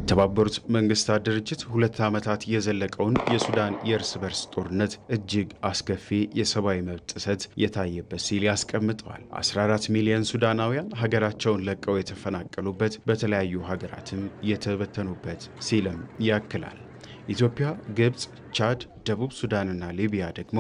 የተባበሩት መንግስታት ድርጅት 2 ዓመታት የዘለቀውን የሱዳን የእርስ በርስ ጦርነት እጅግ አስከፊ የሰብአዊ መብት ጥሰት የታየበት ሲል ያስቀምጠዋል። 14 ሚሊዮን ሱዳናውያን ሀገራቸውን ለቀው የተፈናቀሉበት በተለያዩ ሀገራትም የተበተኑበት ሲልም ያክላል። ኢትዮጵያ፣ ግብጽ፣ ቻድ፣ ደቡብ ሱዳንና ሊቢያ ደግሞ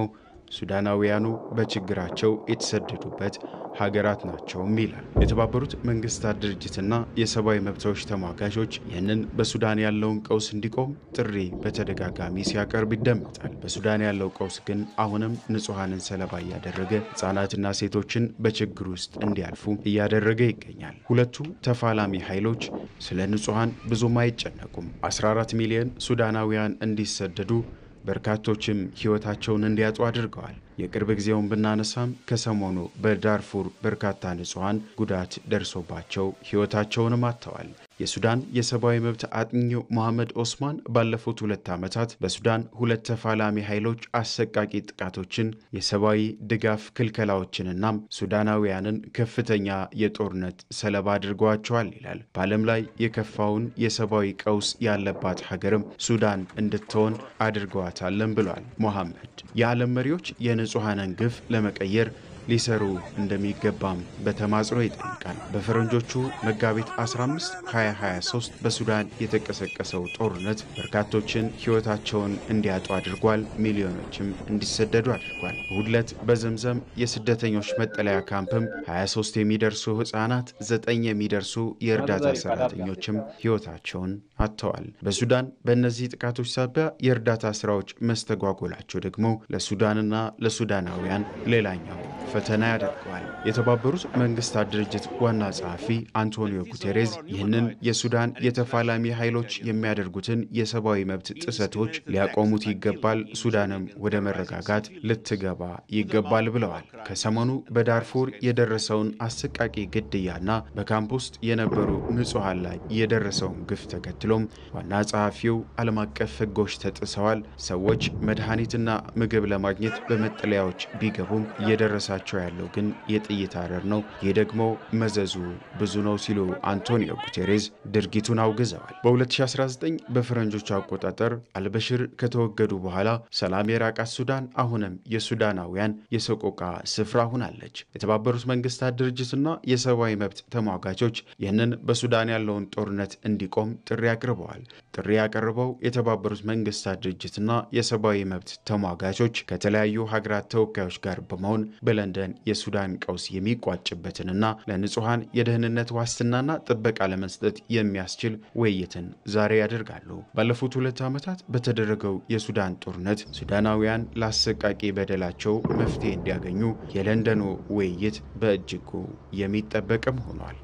ሱዳናውያኑ በችግራቸው የተሰደዱበት ሀገራት ናቸው ይላል። የተባበሩት መንግስታት ድርጅትና የሰብአዊ መብቶች ተሟጋቾች ይህንን በሱዳን ያለውን ቀውስ እንዲቆም ጥሪ በተደጋጋሚ ሲያቀርብ ይደመጣል። በሱዳን ያለው ቀውስ ግን አሁንም ንጹሃንን ሰለባ እያደረገ ሕፃናትና ሴቶችን በችግር ውስጥ እንዲያልፉ እያደረገ ይገኛል። ሁለቱ ተፋላሚ ኃይሎች ስለ ንጹሃን ብዙም አይጨነቁም። 14 ሚሊዮን ሱዳናውያን እንዲሰደዱ በርካቶችም ህይወታቸውን እንዲያጡ አድርገዋል። የቅርብ ጊዜውን ብናነሳም ከሰሞኑ በዳርፉር በርካታ ንጹሃን ጉዳት ደርሶባቸው ህይወታቸውንም አጥተዋል። የሱዳን የሰብአዊ መብት አጥኚው መሐመድ ኦስማን ባለፉት 2 ዓመታት በሱዳን 2 ተፋላሚ ኃይሎች አሰቃቂ ጥቃቶችን፣ የሰብአዊ ድጋፍ ክልከላዎችንና ሱዳናውያንን ከፍተኛ የጦርነት ሰለባ አድርገዋቸዋል ይላል። በዓለም ላይ የከፋውን የሰብአዊ ቀውስ ያለባት ሀገርም ሱዳን እንድትሆን አድርገዋታለን ብሏል መሐመድ። የዓለም መሪዎች የንጹሃንን ግፍ ለመቀየር ሊሰሩ እንደሚገባም በተማጽኖ ይጠይቃል። በፈረንጆቹ መጋቢት 15 2023 በሱዳን የተቀሰቀሰው ጦርነት በርካቶችን ህይወታቸውን እንዲያጡ አድርጓል። ሚሊዮኖችም እንዲሰደዱ አድርጓል። ሁለት በዘምዘም የስደተኞች መጠለያ ካምፕም 23 የሚደርሱ ህፃናት፣ 9 የሚደርሱ የእርዳታ ሰራተኞችም ህይወታቸውን አጥተዋል። በሱዳን በእነዚህ ጥቃቶች ሳቢያ የእርዳታ ስራዎች መስተጓጎላቸው ደግሞ ለሱዳንና ለሱዳናውያን ሌላኛው ፈተና ያደርገዋል። የተባበሩት መንግስታት ድርጅት ዋና ጸሐፊ አንቶኒዮ ጉቴሬዝ ይህንን የሱዳን የተፋላሚ ኃይሎች የሚያደርጉትን የሰብአዊ መብት ጥሰቶች ሊያቆሙት ይገባል፣ ሱዳንም ወደ መረጋጋት ልትገባ ይገባል ብለዋል። ከሰሞኑ በዳርፉር የደረሰውን አሰቃቂ ግድያና በካምፕ ውስጥ የነበሩ ንጹሃን ላይ የደረሰውን ግፍ ተከትሎም ዋና ጸሐፊው ዓለም አቀፍ ህጎች ተጥሰዋል፣ ሰዎች መድኃኒትና ምግብ ለማግኘት በመጠለያዎች ቢገቡም እየደረሳቸው ያለው ግን የጥይት አረር ነው፣ ይህ ደግሞ መዘዙ ብዙ ነው ሲሉ አንቶኒዮ ጉቴሬዝ ድርጊቱን አውግዘዋል። በ2019 በፈረንጆች አቆጣጠር አልበሽር ከተወገዱ በኋላ ሰላም የራቃት ሱዳን አሁንም የሱዳናውያን የሰቆቃ ስፍራ ሆናለች። የተባበሩት መንግስታት ድርጅትና የሰብአዊ መብት ተሟጋቾች ይህንን በሱዳን ያለውን ጦርነት እንዲቆም ጥሪ አቅርበዋል። ጥሪ ያቀረበው የተባበሩት መንግስታት ድርጅትና የሰብአዊ መብት ተሟጋቾች ከተለያዩ ሀገራት ተወካዮች ጋር በመሆን በለንደን የሱዳን ቀውስ የሚቋጭበትንና ለንጹሃን የደህንነት ዋስትናና ጥበቃ ለመስጠት የሚያስችል ውይይትን ዛሬ ያደርጋሉ። ባለፉት 2 ዓመታት በተደረገው የሱዳን ጦርነት ሱዳናውያን ለአሰቃቂ በደላቸው መፍትሄ እንዲያገኙ የለንደኑ ውይይት በእጅጉ የሚጠበቅም ሆኗል።